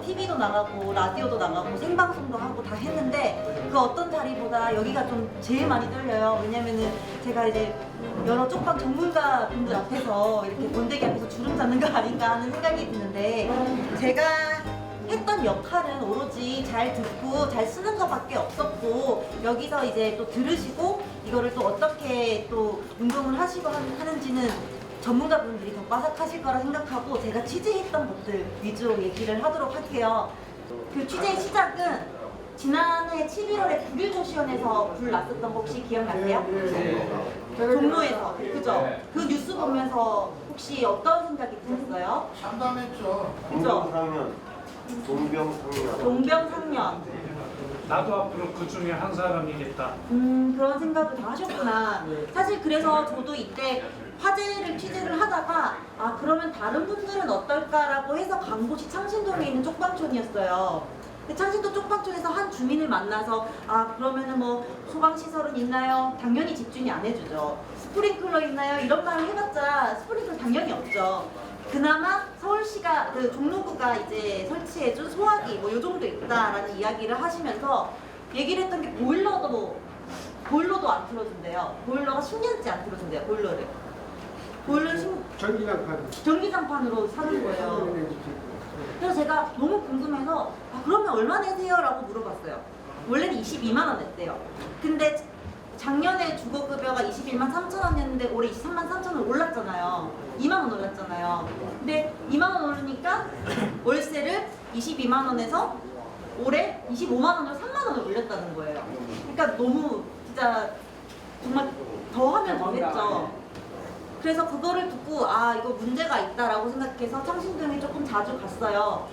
TV도 나가고 라디오도 나가고 생방송도 하고 다 했는데 그 어떤 자리보다 여기가 좀 제일 많이 떨려요. 왜냐면은 제가 이제 여러 쪽방 전문가 분들 앞에서 이렇게 번데기 앞에서 주름 잡는 거 아닌가 하는 생각이 드는데 제가 했던 역할은 오로지 잘 듣고 잘 쓰는 것밖에 없었고 여기서 이제 또 들으시고 이거를 또 어떻게 또 운동을 하시고 하는지는 전문가분들이 더 빠삭하실 거라 생각하고 제가 취재했던 것들 위주로 얘기를 하도록 할게요. 그 취재의 시작은 지난해 11월에 9.19 시연에서 불 났었던 거 혹시 기억나세요? 종로에서 그죠? 그 뉴스 보면서 혹시 어떤 생각이 드셨어요? 참담했죠. 그죠? 동병상련. 나도 앞으로 그 중에 한 사람이겠다. 그런 생각을 다 하셨구나. 사실 그래서 저도 이때 화제를 취재를 하다가 아 그러면 다른 분들은 어떨까라고 해서 간 곳이 창신동에 있는 쪽방촌이었어요. 근데 창신동 쪽방촌에서 한 주민을 만나서 아 그러면은 뭐 소방시설은 있나요? 당연히 집주인이 안 해주죠. 스프링클러 있나요? 이런 말을 해봤자 스프링클러 당연히 없죠. 그나마 서울시가 그 종로구가 이제 설치해준 소화기 뭐 요 정도 있다라는 이야기를 하시면서 얘기를 했던 게 보일러도 안 틀어준대요. 보일러가 10년째 안 틀어준대요. 보일러를. 전기장판으로 사는 거예요. 그래서 제가 너무 궁금해서 아, 그러면 얼마 내세요? 라고 물어봤어요. 원래는 22만 원 냈대요. 근데 작년에 주거급여가 21만 3천 원이었는데 올해 23만 3천 원 올랐잖아요. 2만 원 올랐잖아요. 근데 2만 원 오르니까 월세를 22만 원에서 올해 25만 원으로 3만 원을 올렸다는 거예요. 그러니까 너무 진짜 정말 더 하면 되겠죠. 그래서 그거를 듣고 아 이거 문제가 있다라고 생각해서 창신동에 조금 자주 갔어요.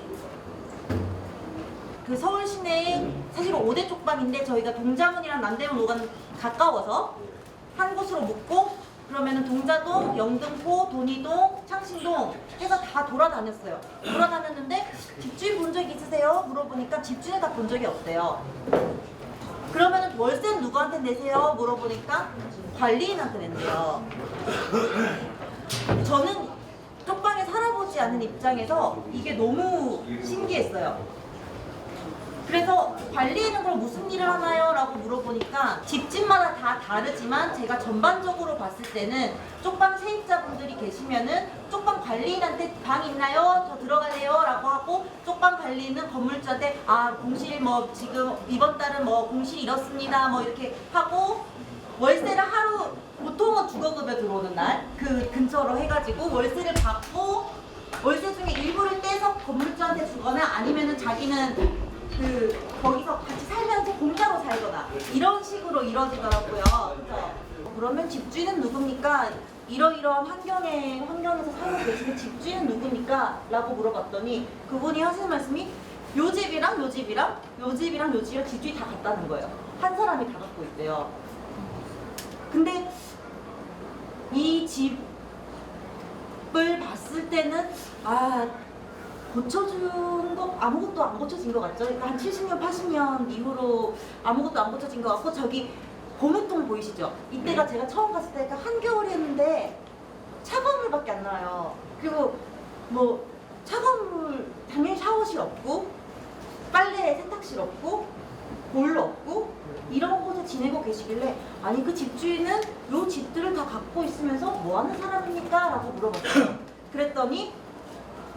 그 서울 시내에 사실 5대 쪽방인데 저희가 동자문이랑 남대문 오가는 가까워서 한 곳으로 묶고 그러면은 동자동, 영등포, 돈이동, 창신동 해서 다 돌아다녔어요. 돌아다녔는데 집주인 본 적 있으세요? 물어보니까 집주인 다 본 적이 없대요. 그러면은 월세는 누구한테 내세요? 물어보니까 관리인한테 낸대요. 저는 쪽방에 살아보지 않은 입장에서 이게 너무 신기했어요. 그래서 관리인은 그럼 무슨 일을 하나요? 라고 물어보니까 집집마다 다 다르지만 제가 전반적으로 봤을 때는 쪽방 세입자분들이 계시면은 쪽방 관리인한테 방 있나요? 저 들어갈래요? 라고 하고 쪽방 관리인은 건물주한테 아 공실 뭐 지금 이번 달은 뭐 공실 이렇습니다 뭐 이렇게 하고 월세를 하루 보통은 주거급여 들어오는 날 그 근처로 해가지고 월세를 받고 월세 중에 일부를 떼서 건물주한테 주거나 아니면은 자기는 그 거기서 같이 살면서 공짜로 살거나 이런 식으로 이루어지더라고요. 그래서 그러면 집주인은 누굽니까? 이러이러한 환경에서 살고 계시는 집주인은 누굽니까? 라고 물어봤더니 그분이 하시는 말씀이 요 집이랑 요 집이랑 요 집이랑 요 집이랑 집주인이 다 같다는 거예요. 한 사람이 다 갖고 있대요. 근데 이 집을 봤을 때는 아 고쳐준 거 아무것도 안 고쳐진 것 같죠? 그러니까 한 70년, 80년 이후로 아무것도 안 고쳐진 것 같고 저기 고무통 보이시죠? 이때가 제가 처음 갔을 때가 한겨울이었는데 차가운 물밖에 안 나와요. 그리고 뭐 차가운 물 당연히 샤워실 없고 빨래 세탁실 없고 보일러 없고 이런 곳에 지내고 계시길래 아니 그 집주인은 요 집들을 다 갖고 있으면서 뭐 하는 사람입니까? 라고 물어봤어요. 그랬더니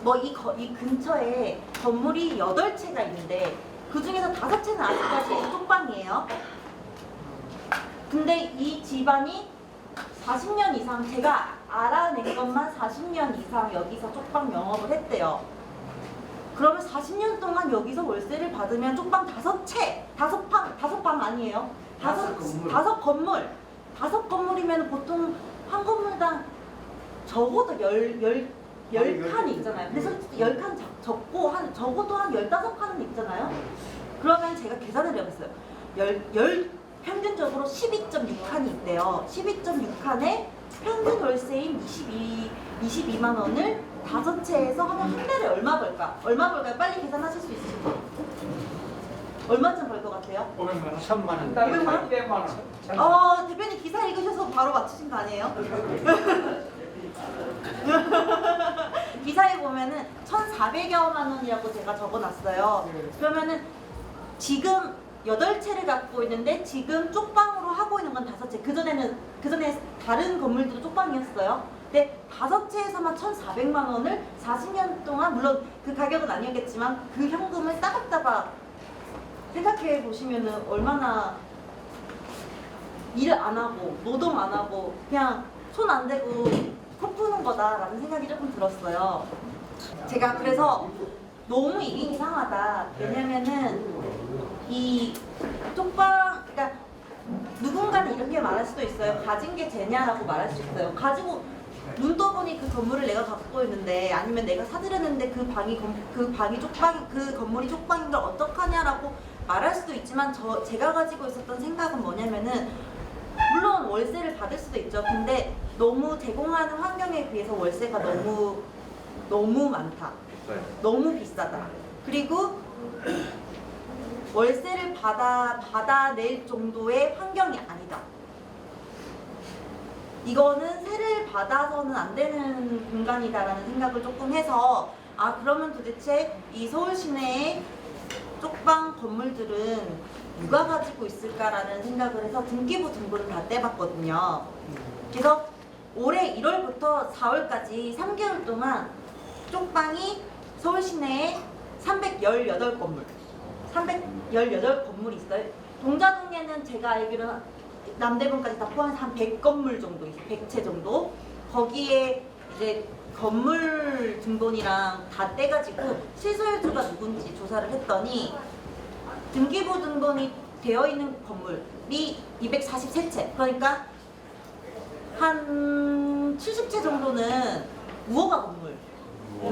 뭐 이 근처에 건물이 8채가 있는데 그 중에서 5채는 아직까지 쪽방이에요. 근데 이 집안이 40년 이상 제가 알아낸 것만 40년 이상 여기서 쪽방 영업을 했대요. 그러면 40년 동안 여기서 월세를 받으면 쪽방 5채, 5방 아니에요? 5 건물이면 보통 한 건물당 적어도 10칸이 있잖아요. 근데 솔직히 10칸 적고 적어도 한 15칸은 있잖아요. 그러면 제가 계산을 해봤어요. 평균적으로 12.6칸이 있대요. 12.6칸에 평균 월세인 22만 원을 5채에서 하면 한 달에 얼마 벌까? 얼마 벌까요? 빨리 계산하실 수 있으시죠? 얼마쯤 벌 것 같아요? 500만 원. 1000만 원. 500만 원? 200만 원. 대표님 기사 읽으셔서 바로 맞추신 거 아니에요? 기사에 보면은 1,400여만 원이라고 제가 적어놨어요. 네. 그러면은 지금 8채를 갖고 있는데 지금 쪽방으로 하고 있는 건 5채. 그전에 다른 건물들도 쪽방이었어요. 근데 5채에서만 1,400만 원을 40년 동안, 물론 그 가격은 아니었겠지만 그 현금을 따박따박 생각해 보시면은 얼마나 일 안 하고 노동 안 하고 그냥 손 안 대고 코 푸는 거다라는 생각이 조금 들었어요. 제가 그래서 너무 이게 이상하다. 왜냐면은 이 쪽방, 그러니까 누군가는 이렇게 말할 수도 있어요. 가진 게 쟤냐라고 말할 수 있어요. 가지고 눈 떠보니 그 건물을 내가 갖고 있는데, 아니면 내가 사들였는데 그 건물이 쪽방인 걸 어떡하냐라고 말할 수도 있지만, 제가 가지고 있었던 생각은 뭐냐면은, 물론 월세를 받을 수도 있죠. 근데 너무 제공하는 환경에 비해서 월세가 너무 많다. 너무 비싸다. 그리고 월세를 받아낼 정도의 환경이 아니다. 이거는 세를 받아서는 안 되는 공간이다라는 생각을 조금 해서, 그러면 도대체 이 서울 시내의 쪽방 건물들은 누가 가지고 있을까라는 생각을 해서 등기부 등본을 다 떼봤거든요. 그래서 올해 1월부터 4월까지 3개월 동안 쪽방이 서울 시내에 318건물, 318건물이 있어요. 동자동에는 제가 알기로는 남대문까지 다 포함해서 한 100건물 정도 있어요. 100채 정도. 거기에 이제 건물 등본이랑 다 떼가지고 실소유주가 누군지 조사를 했더니, 등기부 등본이 되어 있는 건물이 243채. 그러니까 한 70채 정도는 무허가 건물인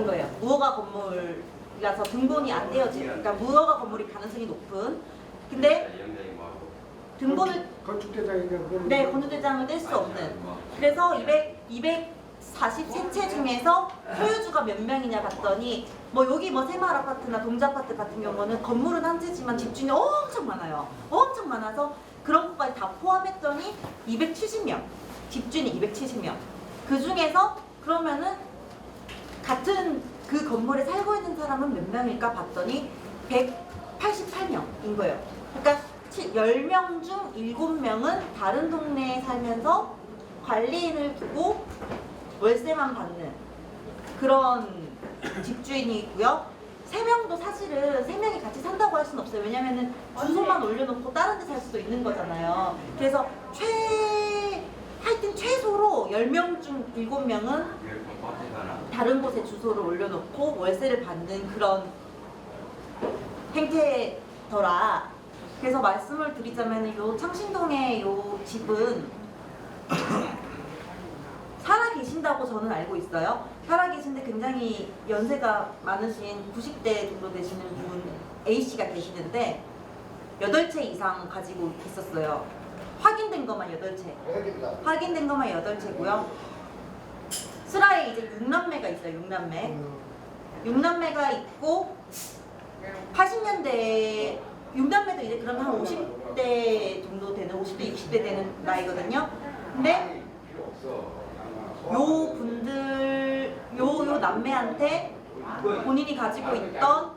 거예요. 무허가 건물이라서 등본이 안 되어지고, 그러니까 무허가 건물이 가능성이 높은. 근데 등본을, 네, 건축대장을 뗄 수 없는. 그래서 243채 중에서 소유주가 몇 명이냐 봤더니, 여기 새마을 아파트나 동자 아파트 같은 경우는 건물은 한 채지만 집주인이 엄청 많아요. 엄청 많아서 그런 것까지 다 포함했더니 270명. 집주인이 270명. 그 중에서 그러면은 같은 그 건물에 살고 있는 사람은 몇 명일까 봤더니 188명인 거예요. 그러니까 10명 중 7명은 다른 동네에 살면서 관리인을 두고 월세만 받는 그런 집주인이고요. 3명도 사실은 3명이 같이 산다고 할 수는 없어요. 왜냐면은 주소만 올려놓고 다른 데 살 수도 있는 거잖아요. 그래서 하여튼 최소로 10명 중 7명은 다른 곳에 주소를 올려놓고 월세를 받는 그런 행태더라. 그래서 말씀을 드리자면 요 창신동의 요 집은 살아 계신다고 저는 알고 있어요. 살아 계신데 굉장히 연세가 많으신 90대 정도 되시는 분 A씨가 계시는데 8채 이상 가지고 있었어요. 확인된 것만 8채. 확인된 것만 8채고요. 슬하에 이제 6남매가 있어요. 6남매. 6남매가 있고 80년대 6남매도 이제 그러면 한 50대 정도 되는, 50대 60대 되는 나이거든요. 근데 요 분들, 요 남매한테 본인이 가지고 있던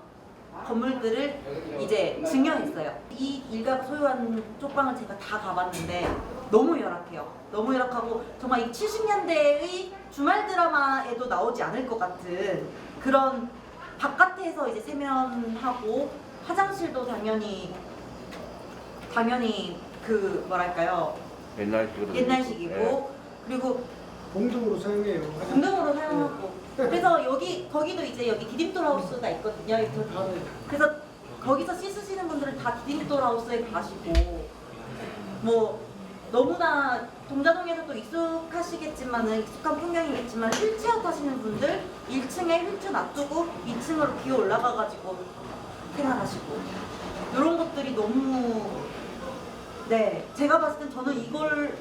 건물들을 이제 증여했어요. 이 일가가 소유한 쪽방을 제가 다 가봤는데 너무 열악해요. 너무 열악하고 정말 이 70년대의 주말 드라마에도 나오지 않을 것 같은 그런, 바깥에서 이제 세면하고 화장실도 당연히 그 뭐랄까요, 옛날식이고, 그리고 공동으로 사용해요. 공동으로 사용하고. 그래서 거기도 이제 여기 디딤돌 하우스가 있거든요. 그래서 거기서 씻으시는 분들은 다 디딤돌 하우스에 가시고, 너무나 동자동에서도 익숙한 풍경이겠지만 휠체어 타시는 분들 1층에 휠체어 놔두고 2층으로 기어 올라가가지고 생활하시고, 이런 것들이 너무, 네, 제가 봤을 땐 저는 이걸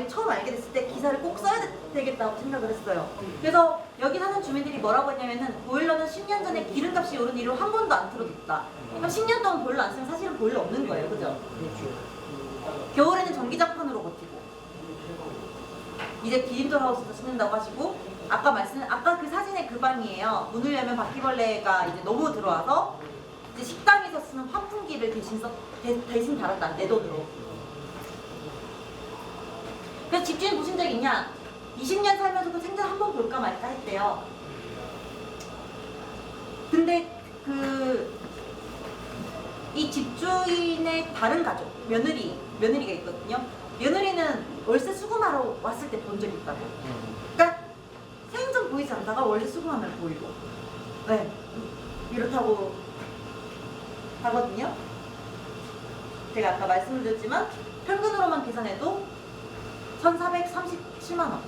처음 알게 됐을 때 기사를 꼭 써야 되겠다고 생각을 했어요. 그래서 여기 사는 주민들이 뭐라고 했냐면은, 보일러는 10년 전에 기름값이 오른 이후로 한 번도 안 틀어줬다. 그럼 10년 동안 보일러 안 쓰면 사실은 보일러 없는 거예요. 그죠? 겨울에는 전기장판으로 버티고, 이제 디딤돌 하우스도 쓰는다고 하시고, 아까 그 사진의 그 방이에요. 문을 열면 바퀴벌레가 이제 너무 들어와서 이제 식당에서 쓰는 환풍기를 대신 달았다. 내 돈으로. 그래서 집주인 보신 적 있냐? 20년 살면서도 생전 한 번 볼까 말까 했대요. 근데 이 집주인의 다른 가족, 며느리가 있거든요. 며느리는 월세 수금하러 왔을 때 본 적이 있다고. 그러니까 생전 보이지 않다가 월세 수금하면 보이고. 네. 이렇다고 하거든요. 제가 아까 말씀을 드렸지만 평균으로만 계산해도 1,437만 원.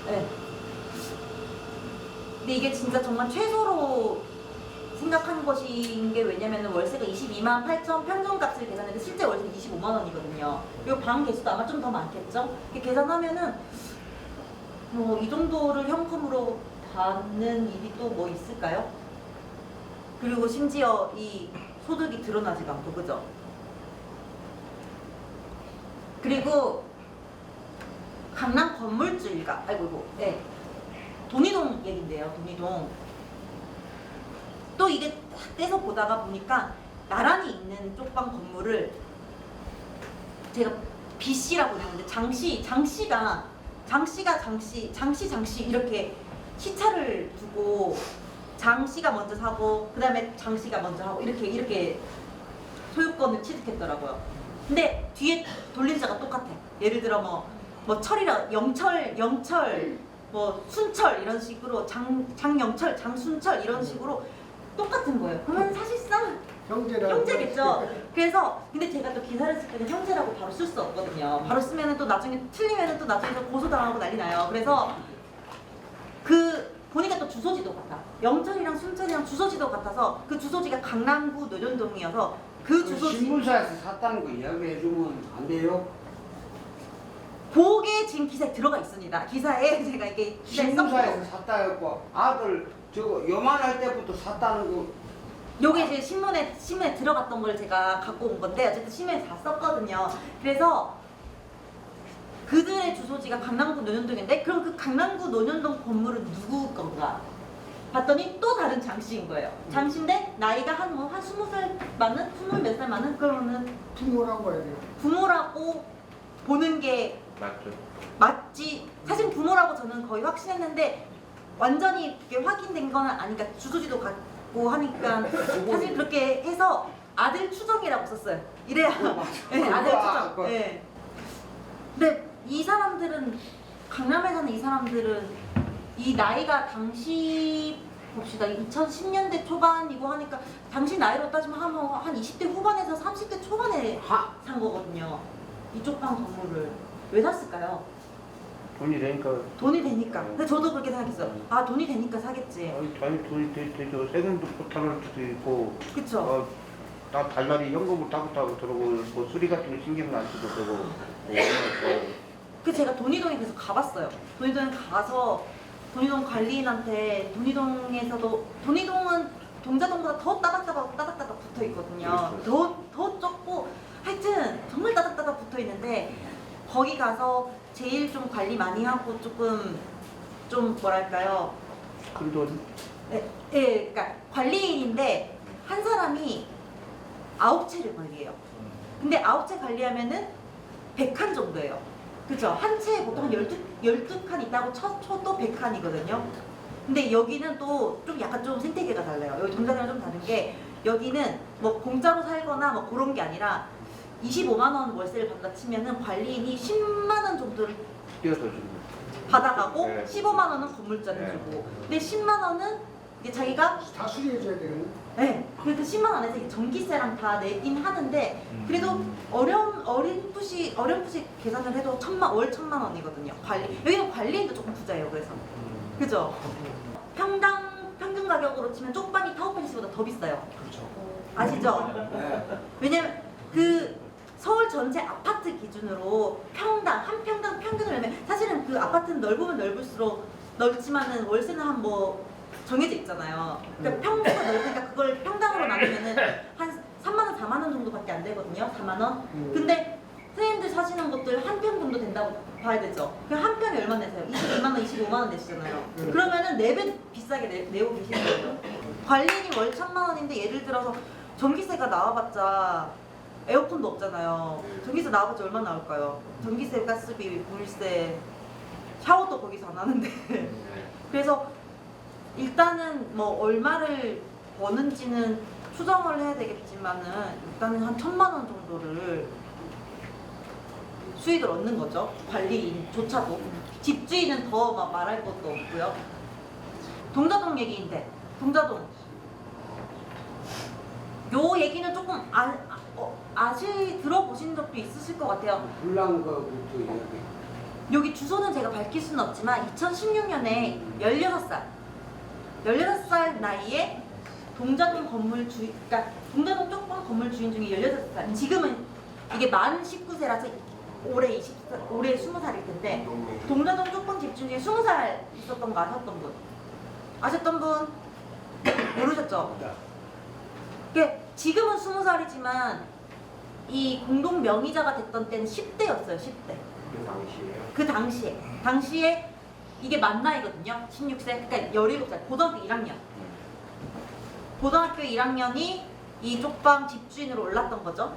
네. 근데 이게 진짜 정말 최소로 생각하는 것인 게 왜냐면 월세가 22만 8천 평균값을 계산해도 실제 월세는 25만 원이거든요. 그리고 방 개수도 아마 좀 더 많겠죠? 이렇게 계산하면은 뭐 이 정도를 현금으로 받는 일이 또 뭐 있을까요? 그리고 심지어 이 소득이 드러나지가 않고, 그죠? 그리고 강남 건물주 일가, 네. 돈이동 얘긴데요, 돈이동. 또 이게 딱 떼서 보다가 보니까 나란히 있는 쪽방 건물을 제가 B씨라고 그랬는데 장씨가 이렇게 시차를 두고 장씨가 먼저 사고 그 다음에 장씨가 먼저 하고 이렇게 소유권을 취득했더라고요. 근데 뒤에 돌림자가 똑같아. 예를 들어 뭐 철이라 영철 뭐 순철 이런 식으로 장영철 장순철 이런 식으로 똑같은 거예요. 그러면 사실상 형제겠죠. 그래서 근데 제가 또 기사를 쓸 때는 형제라고 바로 쓸 수 없거든요. 바로 쓰면은 또 나중에 틀리면은 또 나중에 고소당하고 난리 나요. 그래서 보니까 또 주소지도 같아. 영철이랑 순철이랑 주소지도 같아서 그 주소지가 강남구 노년동이어서 그 주소지. 신문사에서 샀다는 거 이야기해주면 안 돼요? 그게 지금 기사에 들어가 있습니다. 기사에 제가 이게 기사에 신문사에서 샀다 했고 아들 저거 요만할 때부터 샀다는 거. 요게 이제 신문에 들어갔던 걸 제가 갖고 온 건데 어쨌든 신문에 다 썼거든요. 그래서 그들의 주소지가 강남구 노년동인데 그럼 그 강남구 노년동 건물은 누구 건가? 봤더니 또 다른 장씨인 거예요. 장씨인데 나이가 한 20살 많은? 20몇 살 많은? 그러면은 부모라고 해야 돼요. 부모라고 보는 게 맞지. 사실 부모라고 저는 거의 확신했는데 완전히 그게 확인된 건 아니니까 주소지도 갖고 하니까 사실 그렇게 해서 아들 추정이라고 썼어요. 이래야 네, 아들 추정. 네. 근데 이 사람들은 강남에 사는 이 사람들은 이 나이가 당시 봅시다 2010년대 초반이고 하니까 당시 나이로 따지면 한 20대 후반에서 30대 초반에 산 거거든요. 이쪽 방 건물을 왜 샀을까요? 돈이 되니까. 돈이 되니까. 근데 저도 그렇게 생각했어요. 아 돈이 되니까 사겠지. 아니 돈이 되죠. 세금도 포탈할 수도 있고. 그쵸. 다 달달이 현금을 타고 들어오고 뭐 수리 같은 거 신경 안 쓰고 그러고. 그 제가 돈이동에 계속 가봤어요. 돈이동에 가서 돈이동 관리인한테 돈이동은 동자동보다 더 따닥따닥 붙어 있거든요. 더 좁고 하여튼 정말 따닥따닥 붙어 있는데 거기 가서 제일 좀 관리 많이 하고 좀 뭐랄까요? 큰 돈. 그러니까 관리인인데 한 사람이 9채를 관리해요. 근데 9채 관리하면은 100칸 정도예요. 그죠? 한 채에 보통 한 12칸 있다고 쳐도 100칸이거든요. 근데 여기는 또 좀 약간 좀 생태계가 달라요. 여기 동자랑 좀 다른 게 여기는 뭐 공짜로 살거나 뭐 그런 게 아니라 25만 원 월세를 받는다 치면은 관리인이 10만 원 정도를 띄어서 주는. 받아가고 네. 15만 원은 건물자를 네. 주고 근데 10만 원은 이게 자기가 다 수리해줘야 되겠네. 네, 그 10만 원에서 이제 전기세랑 다 내긴 하는데 그래도 어렴풋이 계산을 해도 월 1,000만 원이거든요. 여기는 관리인도 조금 부자예요. 그래서 그죠? 평균 가격으로 치면 쪽방이 타워팰리스보다 더 비싸요. 그렇죠. 아시죠? 네. 왜냐면 그 서울 전체 아파트 기준으로 한 평당 평균을 내면 사실은 그 아파트는 넓으면 넓을수록 넓지만은 월세는 한 뭐 정해져 있잖아요. 그러니까 평수가 넓으니까 그걸 평당으로 나누면은 한 3만 원, 4만 원 정도밖에 안 되거든요. 4만 원. 근데 선생님들 사시는 것도 건물들 한 평 정도 된다고 봐야 되죠. 그럼 한 평에 얼마 내세요? 22만 원, 25만 원 내시잖아요. 그러면은 4배 비싸게 내고 계시는 거예요. 관리인이 월 1,000만 원인데 예를 들어서 전기세가 나와봤자 에어컨도 없잖아요. 전기세 나와봤자 얼마 나올까요? 전기세, 가스비, 물세, 샤워도 거기서 안 하는데. 그래서 일단은 뭐 얼마를 버는지는 추정을 해야 되겠지만은 일단은 한 1,000만 원 정도를 수익을 얻는 거죠. 관리인조차도. 집주인은 더 막 말할 것도 없고요. 동자동 얘기인데, 동자동. 요 얘기는 조금 들어보신 적도 있으실 것 같아요. 불난 거부터 이야기. 여기 주소는 제가 밝힐 수는 없지만 2016년에 16살 나이에 동자동 건물 주인, 그러니까 동자동 쪽방 건물 주인 중에 16살. 지금은 이게 만 19세라서 올해 20살일 텐데 동자동 쪽방 집중 중에 20살 있었던 거 아셨던 분? 아셨던 분? 모르셨죠? 그러니까 지금은 20살이지만 이 공동 명의자가 됐던 때는 10대였어요. 10대. 그 당시에 이게 만 나이거든요. 16세. 그러니까 17살. 고등학교 1학년. 고등학교 1학년이 이 쪽방 집주인으로 올랐던 거죠.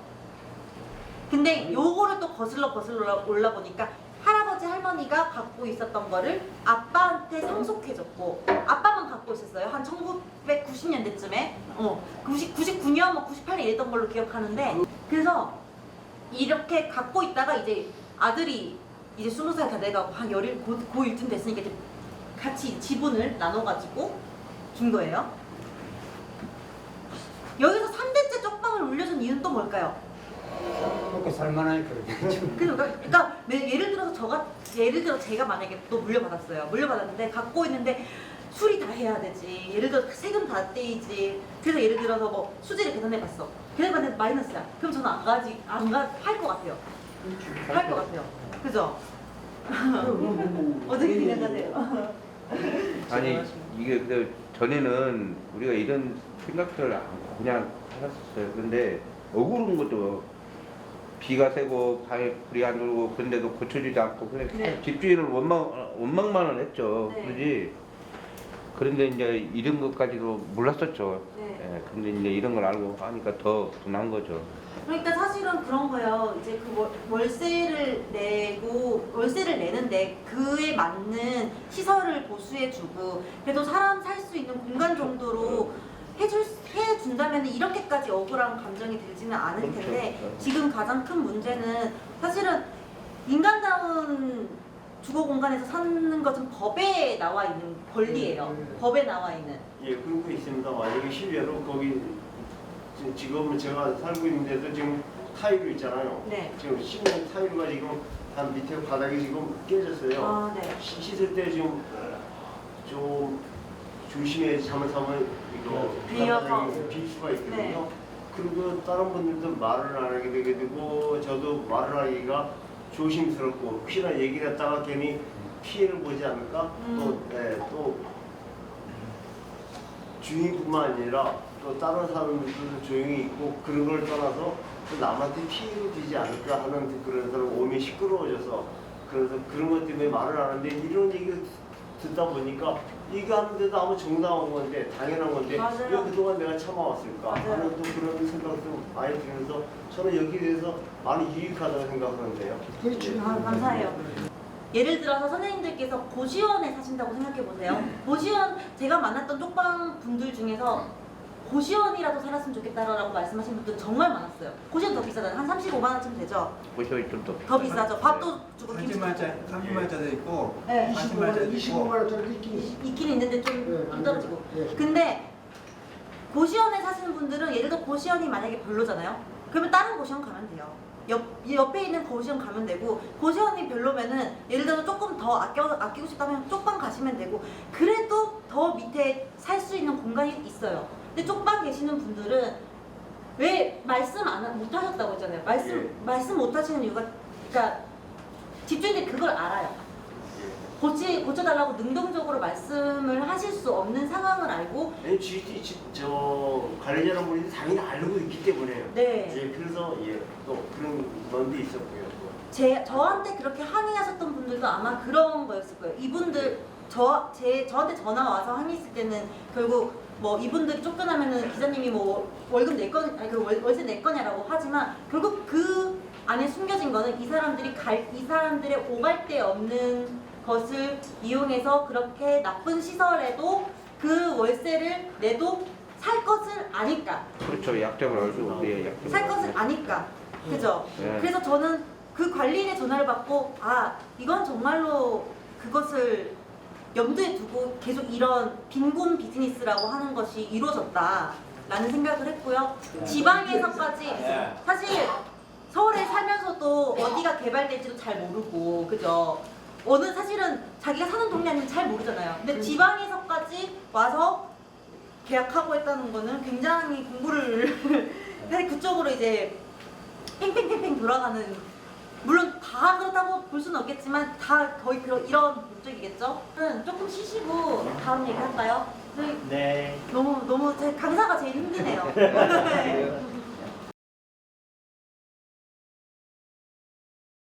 근데 요거를 또 거슬러 올라보니까 할아버지 할머니가 갖고 있었던 거를 아빠한테 상속해줬고 아빠만 갖고 있었어요. 한 1990년대쯤에 99년 뭐 98년 이랬던 걸로 기억하는데 그래서 이렇게 갖고 있다가 이제 아들이 이제 20살 다 돼가고 한 고1쯤 됐으니까 이제 같이 지분을 나눠가지고 준 거예요. 여기서 3대째 쪽방을 울려준 이유는 또 뭘까요? 먹고 살만하니까 그러지. 그러니까 예를 들어 제가 만약에 또 물려받았는데 갖고 있는데 수리 다 해야 되지. 예를 들어 세금 다 떼이지. 그래서 예를 들어서 뭐 수지를 계산해봤어. 계산해봤는데 마이너스야. 그럼 저는 할 것 같아요. 할 것 같아요. 그죠? 어떻게 생각하세요? 아니 이게 근데 전에는 우리가 이런 생각들을 않고 그냥 살았었어요. 근데 억울한 것도 비가 새고 방에 불이 안 들어오고 그런데도 고쳐주지 않고 그냥 네. 집주인을 원망만은 했죠. 네. 그러지. 그런데 이제 이런 것까지도 몰랐었죠. 네. 예, 근데 이제 이런 걸 알고 하니까 더 분한 거죠. 그러니까 사실은 그런 거예요. 이제 그 월세를 내는데 그에 맞는 시설을 보수해주고 그래도 사람 살 수 있는 공간 정도로 해준다면 이렇게까지 억울한 감정이 들지는 않을 텐데 그렇죠. 지금 가장 큰 문제는 사실은 인간다운 주거 공간에서 사는 것은 법에 나와 있는 권리예요. 법에 나와 있는. 예, 그러고 있습니다. 만약에 실례로 거기 지금 제가 살고 있는 데도 지금 타일이 있잖아요. 네. 지금 10년 타일가 지금 한 밑에 바닥이 지금 깨졌어요. 아, 네. 씻을 때 지금 좀 조심해야 잘못하면 이거 비어서. 바닥이 빌 수가 있거든요. 네. 그리고 다른 분들도 말을 안 하게 되게 되고 저도 말을 하기가 조심스럽고 혹시나 얘기를 했다가 괜히 피해를 보지 않을까? 또 주인뿐만 아니라 또 다른 사람들도 조용히 있고 그런 걸 떠나서 또 남한테 피해를 주지 않을까 하는 그런 몸이 시끄러워져서 그래서 그런 것 때문에 말을 안 하는데 이런 얘기를 듣다 보니까 이거 하는데도 아무 정당한 건데 당연한 건데 맞아요. 왜 그동안 내가 참아왔을까 맞아요. 하는 또 그런 생각도 많이 들면서 저는 여기에 대해서 많이 유익하다고 생각하는데요. 그렇지. 감사해요. 예를 들어서 선생님들께서 고시원에 사신다고 생각해 보세요. 고시원 제가 만났던 쪽방 분들 중에서 고시원이라도 살았으면 좋겠다라고 말씀하신 분들 정말 많았어요. 고시원 더 비싸잖아요. 한 35만 원쯤 되죠. 고시원이 좀 더 비싸죠. 밥도 주고 김치도 30만짜리도 있고 네. 25만 원짜리 있긴 있어. 있긴 있는데 네, 좀 안 떨어지고. 돼. 네. 근데 고시원에 사시는 분들은 예를 들어 고시원이 만약에 별로잖아요. 그러면 다른 고시원 가면 돼요. 옆에 있는 고시원 가면 되고 고시원이 별로면은 예를 들어서 조금 더 아끼고 싶다면 쪽방 가시면 되고 그래도 더 밑에 살 수 있는 공간이 있어요. 근데 쪽방 계시는 분들은 왜 말씀 못 하셨다고 했잖아요. 말씀 못 하시는 이유가 그러니까 집주인들이 그걸 알아요. 고쳐달라고 능동적으로 말씀을 하실 수 없는 상황을 알고 아니, 저 관리자는 분이 당연히 알고 있기 때문에요. 네. 예, 그래서 또 그런 면도 있었고요. 저한테 그렇게 항의하셨던 분들도 아마 그런 거였을 거예요. 이분들 저한테 전화 와서 항의했을 때는 결국 뭐 이분들이 쫓겨나면은 기자님이 뭐 월급 낼 건, 아니 그 월세 낼 거냐라고 하지만 결국 그 안에 숨겨진 거는 이 사람들의 오갈 데 없는 것을 이용해서 그렇게 나쁜 시설에도 그 월세를 내도 살 것을 아니까. 그렇죠. 약점을 알고 우리의 약점. 살 것을 아니까. 그죠? 네. 그래서 저는 그 관리인의 전화를 받고 아 이건 정말로 그것을 염두에 두고 계속 이런 빈곤 비즈니스라고 하는 것이 이루어졌다라는 생각을 했고요. 지방에서까지 사실 서울에 살면서도 어디가 개발될지도 잘 모르고 그죠? 어느 사실은 자기가 사는 동네 아니면 잘 모르잖아요. 근데 지방에서까지 와서 계약하고 했다는 거는 굉장히 공부를 사실 그쪽으로 이제 팽팽팽팽 돌아가는 물론 다 그렇다고 볼 수는 없겠지만 다 거의 이런 목적이겠죠. 조금 쉬시고 다음 얘기 할까요? 네. 너무 제 강사가 제일 힘드네요.